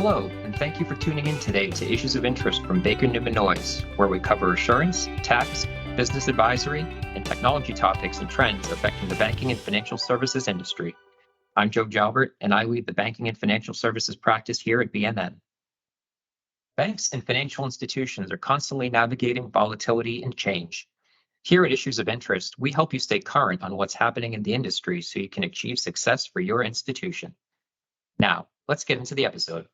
Hello, and thank you for tuning in today to Issues of Interest from Baker Newman Noyes, where we cover assurance, tax, business advisory, and technology topics and trends affecting the banking and financial services industry. I'm Joe Jalbert, and I lead the banking and financial services practice here at BNN. Banks and financial institutions are constantly navigating volatility and change. Here at Issues of Interest, we help you stay current on what's happening in the industry so you can achieve success for your institution. Now, let's get into the episode.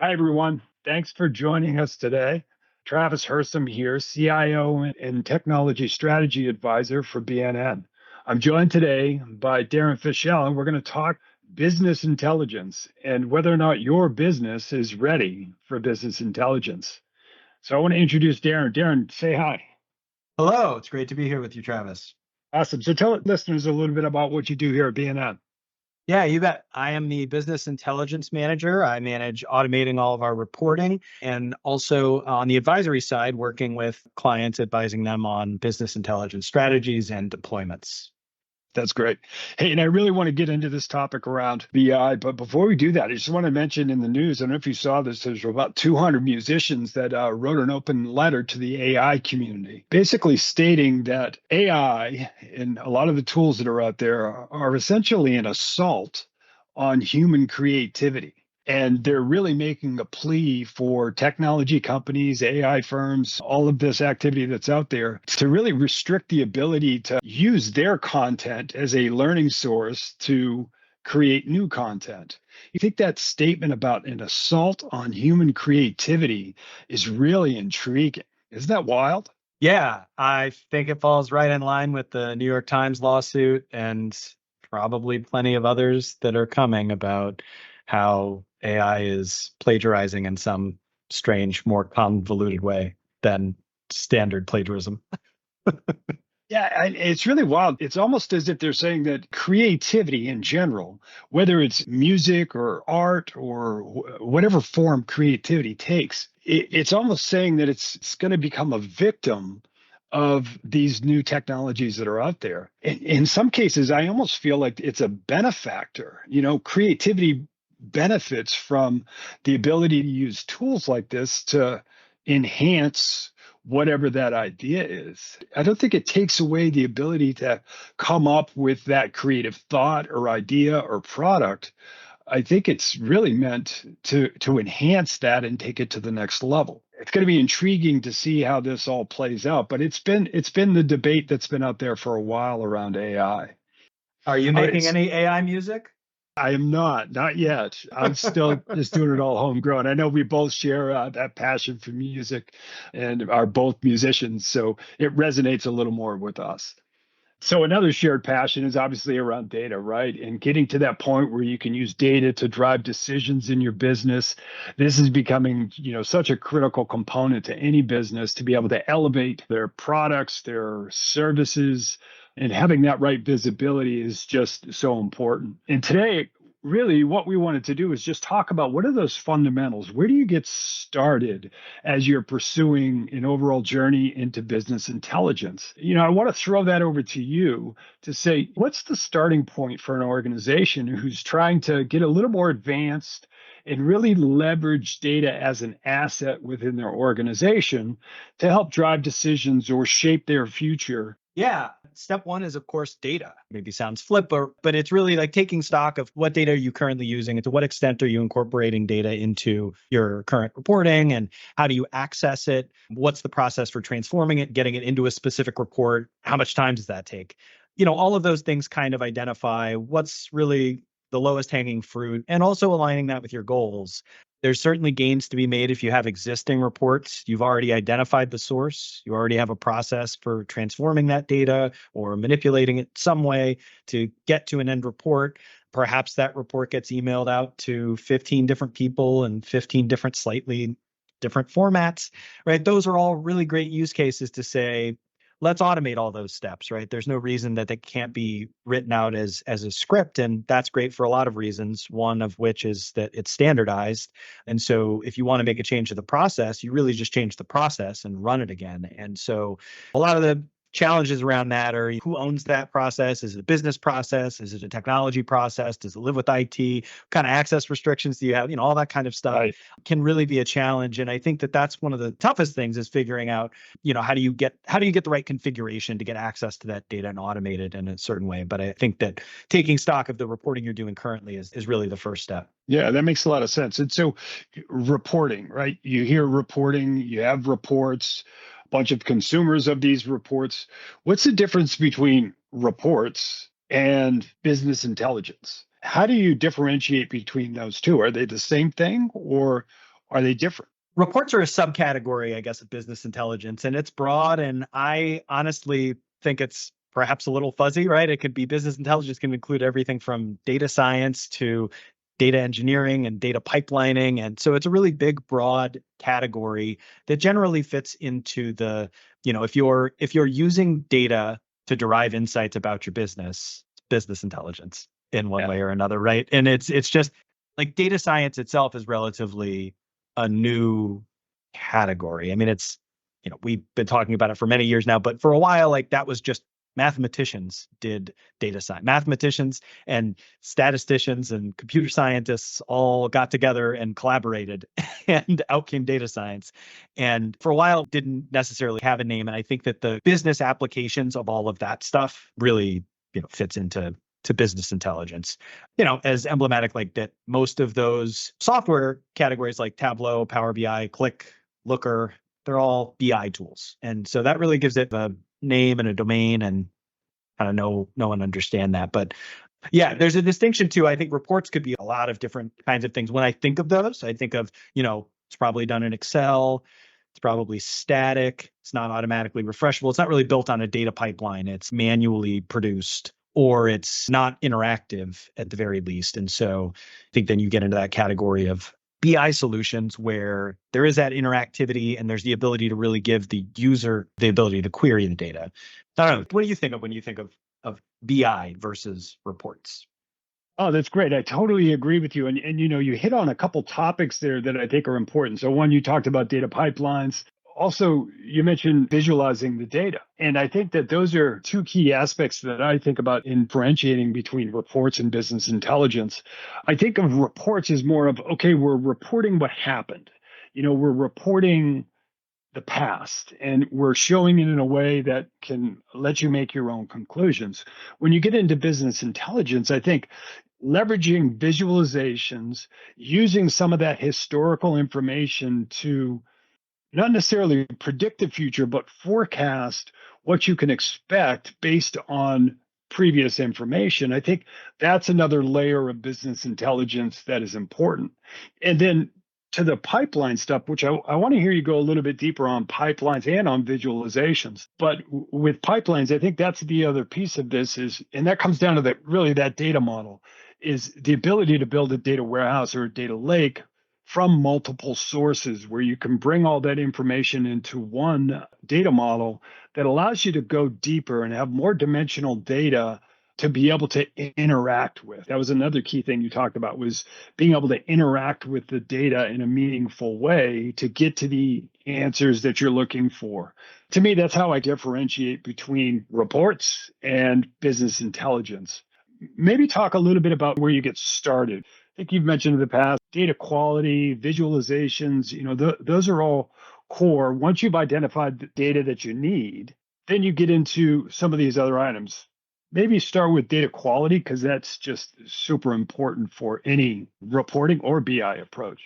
Hi, everyone. Thanks for joining us today. Travis Hersom here, CIO and Technology Strategy Advisor for BNN. I'm joined today by Darren Fischel, and we're going to talk business intelligence and whether or not your business is ready for business intelligence. So I want to introduce Darren. Darren, say hi. Hello, it's great to be here with you, Travis. Awesome. So tell listeners a little bit about what you do here at BNN. Yeah, you bet. I am the business intelligence manager. I manage automating all of our reporting and also on the advisory side, working with clients, advising them on business intelligence strategies and deployments. That's great. Hey, and I really want to get into this topic around BI, but before we do that, I just want to mention in the news, I don't know if you saw this, there's about 200 musicians that wrote an open letter to the AI community, basically stating that AI and a lot of the tools that are out there are essentially an assault on human creativity. And they're really making a plea for technology companies, AI firms, all of this activity that's out there to really restrict the ability to use their content as a learning source to create new content. You think that statement about an assault on human creativity is really intriguing. Isn't that wild? Yeah, I think it falls right in line with the New York Times lawsuit and probably plenty of others that are coming about how AI is plagiarizing in some strange, more convoluted way than standard plagiarism. Yeah, it's really wild. It's almost as if they're saying that creativity in general, whether it's music or art or whatever form creativity takes, it's almost saying that it's going to become a victim of these new technologies that are out there. In some cases, I almost feel like it's a benefactor. You know, creativity benefits from the ability to use tools like this to enhance whatever that idea is. I don't think it takes away the ability to come up with that creative thought or idea or product. I think it's really meant to enhance that and take it to the next level. It's going to be intriguing to see how this all plays out, but it's been the debate that's been out there for a while around AI. Are you making any AI music? I am not yet. I'm still just doing it all homegrown. I know we both share that passion for music and are both musicians, so it resonates a little more with us. So another shared passion is obviously around data, right? And getting to that point where you can use data to drive decisions in your business. This is becoming, such a critical component to any business to be able to elevate their products, their services, and having that right visibility is just so important. And today, really what we wanted to do is just talk about what are those fundamentals? Where do you get started as you're pursuing an overall journey into business intelligence? I want to throw that over to you to say, what's the starting point for an organization who's trying to get a little more advanced and really leverage data as an asset within their organization to help drive decisions or shape their future? Yeah. Step one is, of course, data. Maybe sounds flip, but it's really like taking stock of what data are you currently using and to what extent are you incorporating data into your current reporting and how do you access it? What's the process for transforming it, getting it into a specific report? How much time does that take? All of those things kind of identify what's really the lowest hanging fruit and also aligning that with your goals. There's certainly gains to be made if you have existing reports. You've already identified the source. You already have a process for transforming that data or manipulating it some way to get to an end report. Perhaps that report gets emailed out to 15 different people in 15 different, slightly different formats, right? Those are all really great use cases to say, let's automate all those steps, right? There's no reason that they can't be written out as a script. And that's great for a lot of reasons, one of which is that it's standardized. And so if you want to make a change to the process, you really just change the process and run it again. And so a lot of the challenges around that are who owns that process? Is it a business process? Is it a technology process? Does it live with IT? What kind of access restrictions do you have? All that kind of stuff Right. can really be a challenge. And I think that that's one of the toughest things is figuring out, how do you get the right configuration to get access to that data and automate it in a certain way. But I think that taking stock of the reporting you're doing currently is really the first step. Yeah, that makes a lot of sense. And so reporting, right? You hear reporting, you have reports, a bunch of consumers of these reports. What's the difference between reports and business intelligence? How do you differentiate between those two? Are they the same thing or are they different? Reports are a subcategory, I guess, of business intelligence, and it's broad. And I honestly think it's perhaps a little fuzzy, right? It could be business intelligence can include everything from data science to data engineering and data pipelining. And so it's a really big, broad category that generally fits into the, if you're using data to derive insights about your business, business intelligence in one way or another, right? And it's just like data science itself is relatively a new category. I mean, it's, we've been talking about it for many years now, but for a while, like that was just mathematicians did data science. Mathematicians and statisticians and computer scientists all got together and collaborated and out came data science. And for a while didn't necessarily have a name. And I think that the business applications of all of that stuff really, fits into business intelligence, as emblematic like that. Most of those software categories like Tableau, Power BI, Qlik, Looker, they're all BI tools. And so that really gives it a name and a domain and kind of know and understand that. But yeah, there's a distinction too. I think reports could be a lot of different kinds of things. When I think of those, I think of, it's probably done in Excel. It's probably static. It's not automatically refreshable. It's not really built on a data pipeline. It's manually produced, or it's not interactive at the very least. And so I think then you get into that category of BI solutions where there is that interactivity and there's the ability to really give the user the ability to query the data. I don't know. What do you think of when you think of BI versus reports? Oh, that's great. I totally agree with you. And you hit on a couple topics there that I think are important. So one, you talked about data pipelines. Also, you mentioned visualizing the data. And I think that those are two key aspects that I think about in differentiating between reports and business intelligence. I think of reports as more of, okay, we're reporting what happened. We're reporting the past and we're showing it in a way that can let you make your own conclusions. When you get into business intelligence, I think leveraging visualizations, using some of that historical information to not necessarily predict the future, but forecast what you can expect based on previous information. I think that's another layer of business intelligence that is important. And then to the pipeline stuff, which I want to hear you go a little bit deeper on pipelines and on visualizations. But with pipelines, I think that's the other piece of this and that comes down to that data model, is the ability to build a data warehouse or a data lake from multiple sources where you can bring all that information into one data model that allows you to go deeper and have more dimensional data to be able to interact with. That was another key thing you talked about, was being able to interact with the data in a meaningful way to get to the answers that you're looking for. To me, that's how I differentiate between reports and business intelligence. Maybe talk a little bit about where you get started. I think you've mentioned in the past, data quality, visualizations, those are all core. Once you've identified the data that you need, then you get into some of these other items. Maybe start with data quality, because that's just super important for any reporting or BI approach.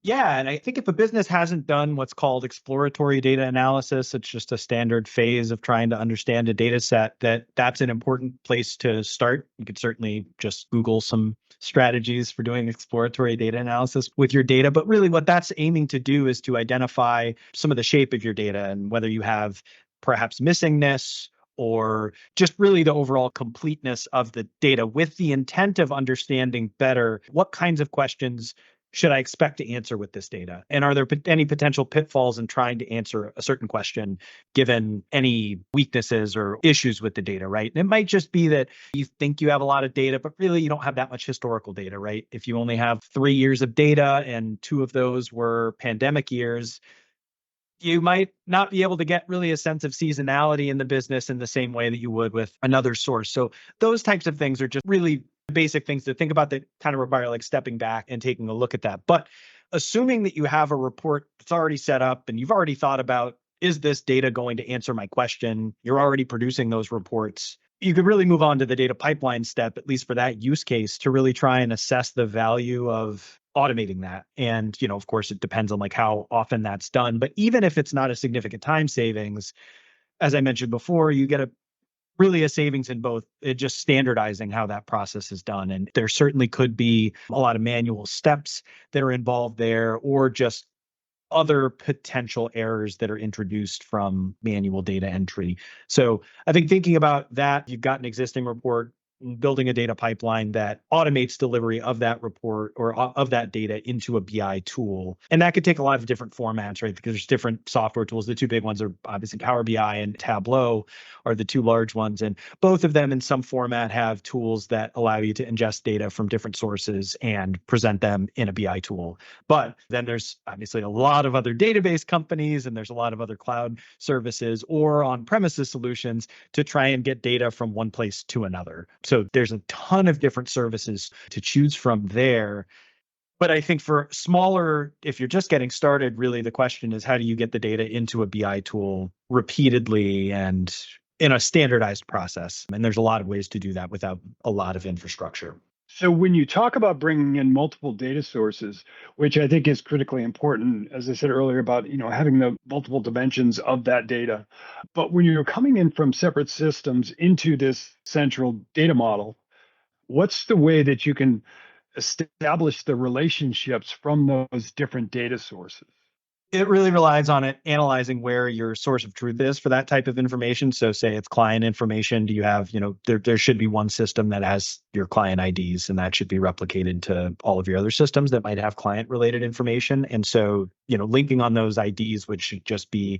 Yeah, and I think if a business hasn't done what's called exploratory data analysis, it's just a standard phase of trying to understand a data set, that's an important place to start. You could certainly just Google some strategies for doing exploratory data analysis with your data. But really what that's aiming to do is to identify some of the shape of your data and whether you have perhaps missingness or just really the overall completeness of the data, with the intent of understanding better what kinds of questions should I expect to answer with this data? And are there any potential pitfalls in trying to answer a certain question, given any weaknesses or issues with the data, right? And it might just be that you think you have a lot of data, but really you don't have that much historical data, right? If you only have 3 years of data and 2 of those were pandemic years, you might not be able to get really a sense of seasonality in the business in the same way that you would with another source. So those types of things are just really basic things to think about that kind of require like stepping back and taking a look at that. But assuming that you have a report that's already set up and you've already thought about, is this data going to answer my question? You're already producing those reports. You could really move on to the data pipeline step, at least for that use case, to really try and assess the value of automating that. And, of course, it depends on like how often that's done. But even if it's not a significant time savings, as I mentioned before, you get really a savings in both just standardizing how that process is done. And there certainly could be a lot of manual steps that are involved there, or just other potential errors that are introduced from manual data entry. So I think thinking about that, you've got an existing report, building a data pipeline that automates delivery of that report or of that data into a BI tool. And that could take a lot of different formats, right? Because there's different software tools. The two big ones are obviously Power BI and Tableau are the two large ones. And both of them in some format have tools that allow you to ingest data from different sources and present them in a BI tool. But then there's obviously a lot of other database companies, and there's a lot of other cloud services or on-premises solutions to try and get data from one place to another. So there's a ton of different services to choose from there. But I think for smaller, if you're just getting started, really the question is, how do you get the data into a BI tool repeatedly and in a standardized process? And there's a lot of ways to do that without a lot of infrastructure. So when you talk about bringing in multiple data sources, which I think is critically important, as I said earlier about, having the multiple dimensions of that data, but when you're coming in from separate systems into this central data model, what's the way that you can establish the relationships from those different data sources? It really relies on it analyzing where your source of truth is for that type of information. So say it's client information. Do you have, there should be one system that has your client IDs, and that should be replicated to all of your other systems that might have client related information. And so, linking on those IDs, which should just be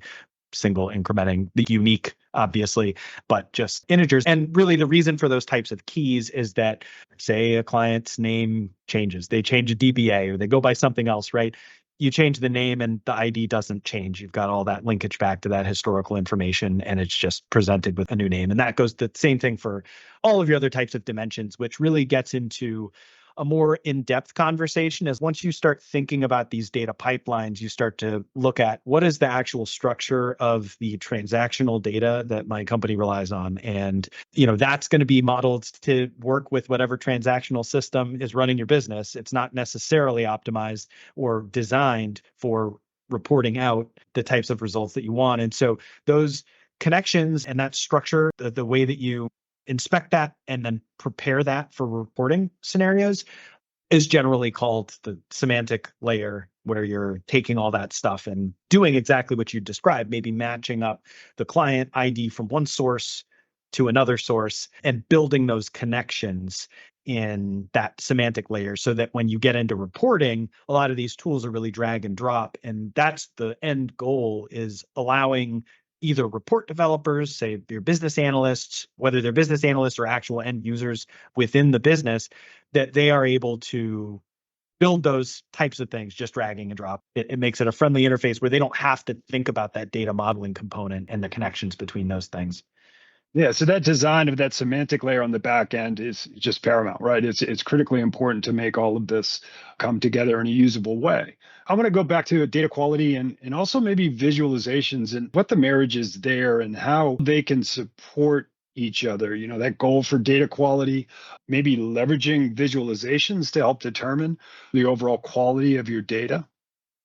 single incrementing the unique, obviously, but just integers. And really the reason for those types of keys is that, say a client's name changes, they change a DBA or they go by something else, right? You change the name and the ID doesn't change. You've got all that linkage back to that historical information, and it's just presented with a new name. And that goes the same thing for all of your other types of dimensions, which really gets into a more in-depth conversation. As once you start thinking about these data pipelines, you start to look at what is the actual structure of the transactional data that my company relies on. And, that's going to be modeled to work with whatever transactional system is running your business. It's not necessarily optimized or designed for reporting out the types of results that you want. And so those connections and that structure, the way that you inspect that and then prepare that for reporting scenarios is generally called the semantic layer, where you're taking all that stuff and doing exactly what you described, maybe matching up the client ID from one source to another source and building those connections in that semantic layer, so that when you get into reporting, a lot of these tools are really drag and drop. And that's the end goal, is allowing either report developers, say your business analysts, whether they're business analysts or actual end users within the business, that they are able to build those types of things, just dragging and drop. It makes it a friendly interface where they don't have to think about that data modeling component and the connections between those things. Yeah, so that design of that semantic layer on the back end is just paramount, right? It's critically important to make all of this come together in a usable way. I want to go back to data quality and also maybe visualizations and what the marriage is there and how they can support each other. That goal for data quality, maybe leveraging visualizations to help determine the overall quality of your data.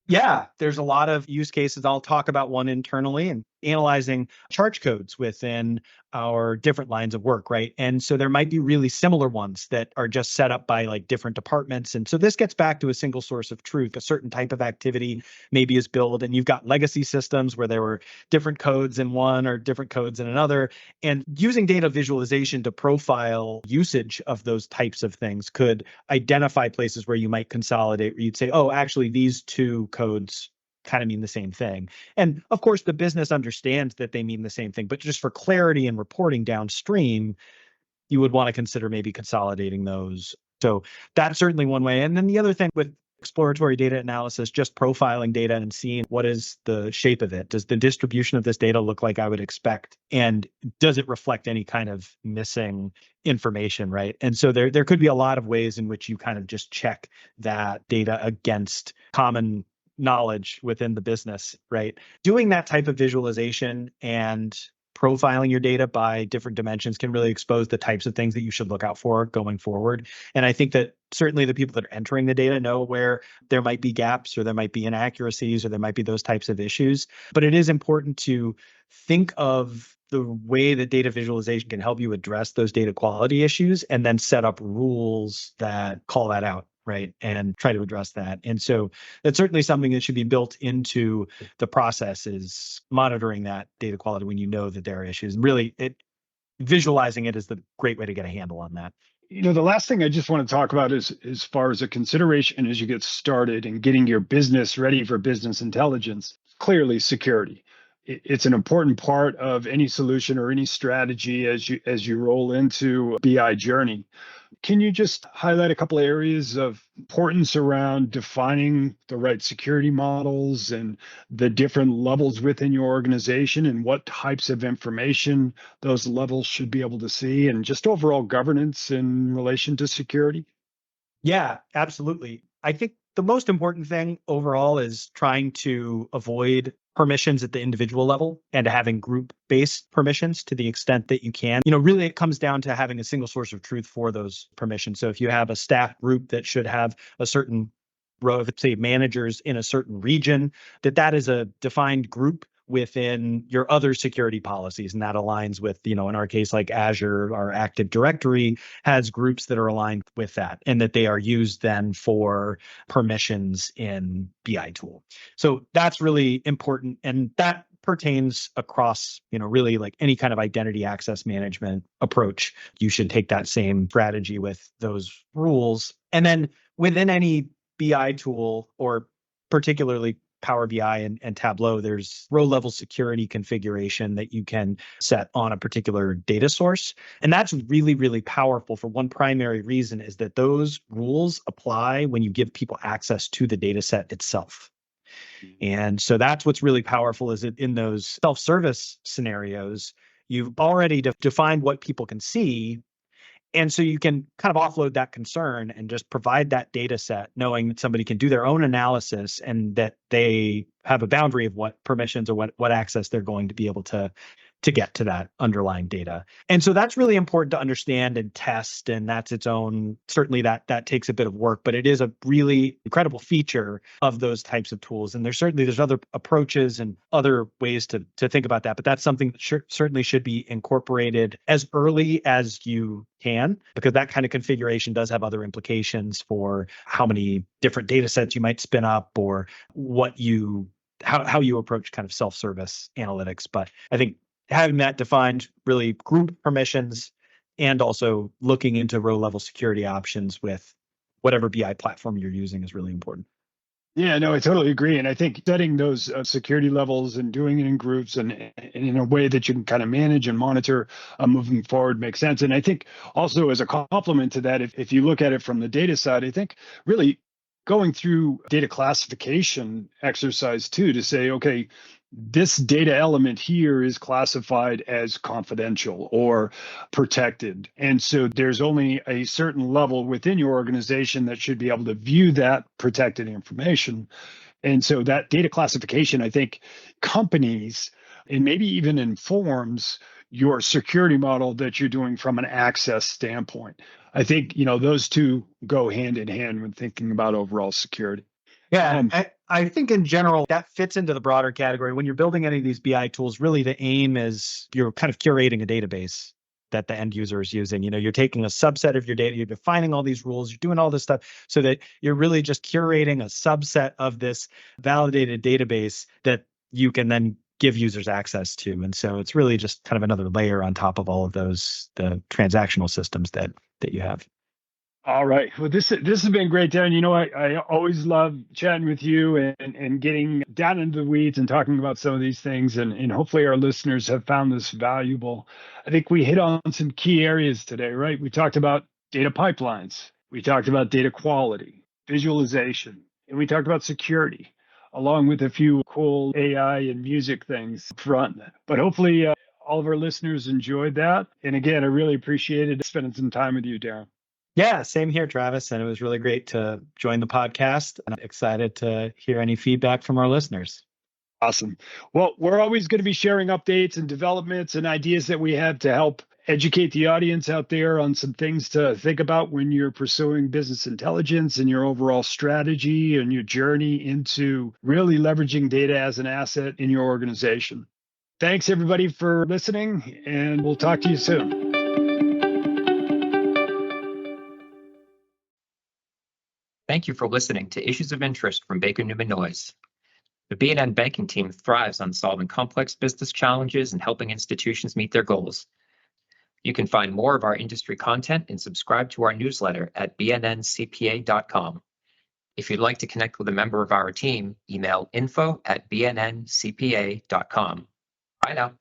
Yeah, there's a lot of use cases. I'll talk about one internally, and analyzing charge codes within our different lines of work, right? And so there might be really similar ones that are just set up by like different departments. And so this gets back to a single source of truth. A certain type of activity maybe is billed, and you've got legacy systems where there were different codes in one or different codes in another. And using data visualization to profile usage of those types of things could identify places where you might consolidate, where you'd say, oh, actually, these two codes kind of mean the same thing. And of course, the business understands that they mean the same thing, but just for clarity and reporting downstream, you would want to consider maybe consolidating those. So that's certainly one way. And then the other thing with exploratory data analysis, just profiling data and seeing what is the shape of it. Does the distribution of this data look like I would expect? And does it reflect any kind of missing information, right? And so there could be a lot of ways in which you kind of just check that data against common knowledge within the business, right? Doing that type of visualization and profiling your data by different dimensions can really expose the types of things that you should look out for going forward. And I think that certainly the people that are entering the data know where there might be gaps or there might be inaccuracies or there might be those types of issues. But it is important to think of the way that data visualization can help you address those data quality issues and then set up rules that call that out, right? And try to address that. And so that's certainly something that should be built into the process, is monitoring that data quality when you know that there are issues. And really, visualizing it is the great way to get a handle on that. The last thing I just want to talk about is, as far as a consideration as you get started and getting your business ready for business intelligence, clearly security. It's an important part of any solution or any strategy as you roll into BI journey. Can you just highlight a couple of areas of importance around defining the right security models and the different levels within your organization and what types of information those levels should be able to see, and just overall governance in relation to security? Yeah, absolutely. I think the most important thing overall is trying to avoid permissions at the individual level and having group-based permissions to the extent that you can. Really it comes down to having a single source of truth for those permissions. So if you have a staff group that should have a certain row of, say, managers in a certain region, that is a defined group within your other security policies. And that aligns with, in our case, like Azure, our Active Directory has groups that are aligned with that, and that they are used then for permissions in BI tool. So that's really important. And that pertains across, really like any kind of identity access management approach. You should take that same strategy with those rules. And then within any BI tool, or particularly Power BI and Tableau, there's row level security configuration that you can set on a particular data source. And that's really, really powerful for one primary reason, is that those rules apply when you give people access to the data set itself. And so that's what's really powerful, is that in those self-service scenarios, you've already defined what people can see. And so you can kind of offload that concern and just provide that data set, knowing that somebody can do their own analysis and that they have a boundary of what permissions or what access they're going to be able to get to that underlying data. And so that's really important to understand and test. And that's its own, certainly that takes a bit of work, but it is a really incredible feature of those types of tools. And there's other approaches and other ways to think about that. But that's something that certainly should be incorporated as early as you can, because that kind of configuration does have other implications for how many different data sets you might spin up, or how you approach kind of self-service analytics. But I think having that defined, really group permissions, and also looking into row level security options with whatever BI platform you're using is really important. Yeah, no, I totally agree. And I think setting those security levels and doing it in groups and in a way that you can kind of manage and monitor moving forward makes sense. And I think also, as a complement to that, if you look at it from the data side, I think really going through data classification exercise too, to say, okay, this data element here is classified as confidential or protected. And so there's only a certain level within your organization that should be able to view that protected information. And so that data classification, I think companies, and maybe even informs your security model that you're doing from an access standpoint. I think, those two go hand in hand when thinking about overall security. Yeah, I think in general, that fits into the broader category. When you're building any of these BI tools, really the aim is you're kind of curating a database that the end user is using. You're taking a subset of your data, you're defining all these rules, you're doing all this stuff so that you're really just curating a subset of this validated database that you can then give users access to. And so it's really just kind of another layer on top of all of those, the transactional systems that you have. All right. Well, this has been great, Darren. I always love chatting with you and getting down into the weeds and talking about some of these things. And hopefully our listeners have found this valuable. I think we hit on some key areas today, right? We talked about data pipelines. We talked about data quality, visualization, and we talked about security, along with a few cool AI and music things up front. But hopefully, all of our listeners enjoyed that. And again, I really appreciated spending some time with you, Darren. Yeah, same here, Travis. And it was really great to join the podcast. And I'm excited to hear any feedback from our listeners. Awesome. Well, we're always going to be sharing updates and developments and ideas that we have to help educate the audience out there on some things to think about when you're pursuing business intelligence and your overall strategy and your journey into really leveraging data as an asset in your organization. Thanks, everybody, for listening, and we'll talk to you soon. Thank you for listening to Issues of Interest from Baker Newman Noyes. The BNN banking team thrives on solving complex business challenges and helping institutions meet their goals. You can find more of our industry content and subscribe to our newsletter at bnncpa.com. If you'd like to connect with a member of our team, email info@bnncpa.com. Bye now.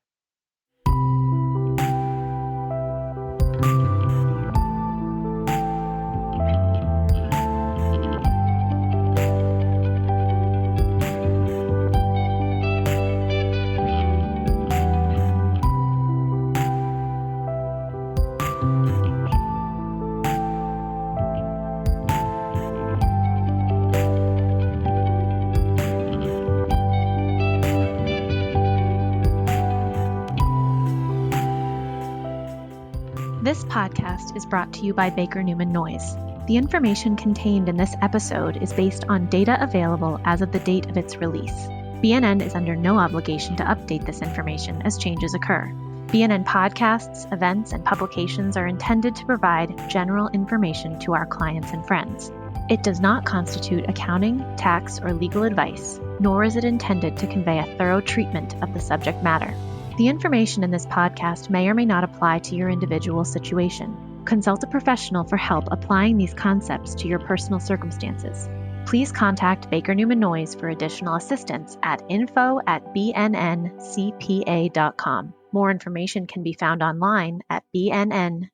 This podcast is brought to you by Baker Newman Noyes. The information contained in this episode is based on data available as of the date of its release. BNN is under no obligation to update this information as changes occur. BNN podcasts, events, and publications are intended to provide general information to our clients and friends. It does not constitute accounting, tax, or legal advice, nor is it intended to convey a thorough treatment of the subject matter. The information in this podcast may or may not apply to your individual situation. Consult a professional for help applying these concepts to your personal circumstances. Please contact Baker Newman Noyes for additional assistance at info@bnncpa.com. More information can be found online at bnncpa.com.